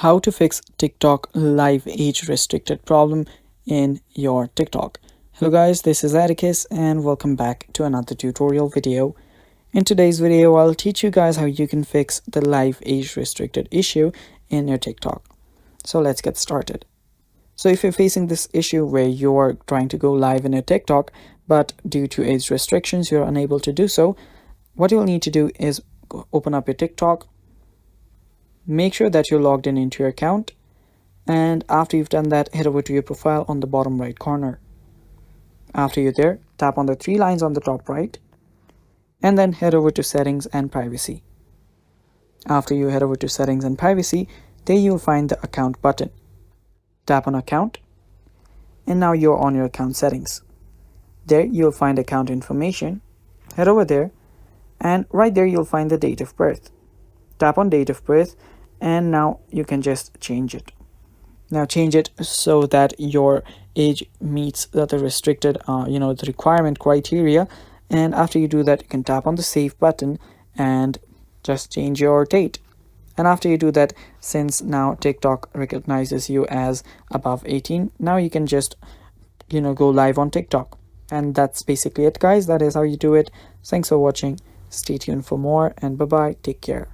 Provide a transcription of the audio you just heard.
how to fix TikTok live age restricted problem in your TikTok. Hello guys, this is Atticus and welcome back to another tutorial video. In today's video, I'll teach you guys how you can fix the live age restricted issue in your TikTok. So let's get started. So if you're facing this issue where you're trying to go live in your TikTok, but due to age restrictions, you're unable to do so, what you'll need to do is open up your TikTok. Make sure that you're logged in into your account, and after you've done that, head over to your profile on the bottom right corner. After you're there, tap on the three lines on the top right and then head over to settings and privacy. After you head over to settings and privacy, there you'll find the account button. Tap on account and now you're on your account settings. There you'll find account information. Head over there and right there you'll find the date of birth. Tap on date of birth and now you can just change it. Now change it so that your age meets the restricted the requirement criteria, and after you do that, you can tap on the save button and just change your date. And after you do that, since now TikTok recognizes you as above 18, now you can just go live on TikTok. And that's basically it, guys. That is how you do it. Thanks for watching. Stay tuned for more, and bye bye. Take care.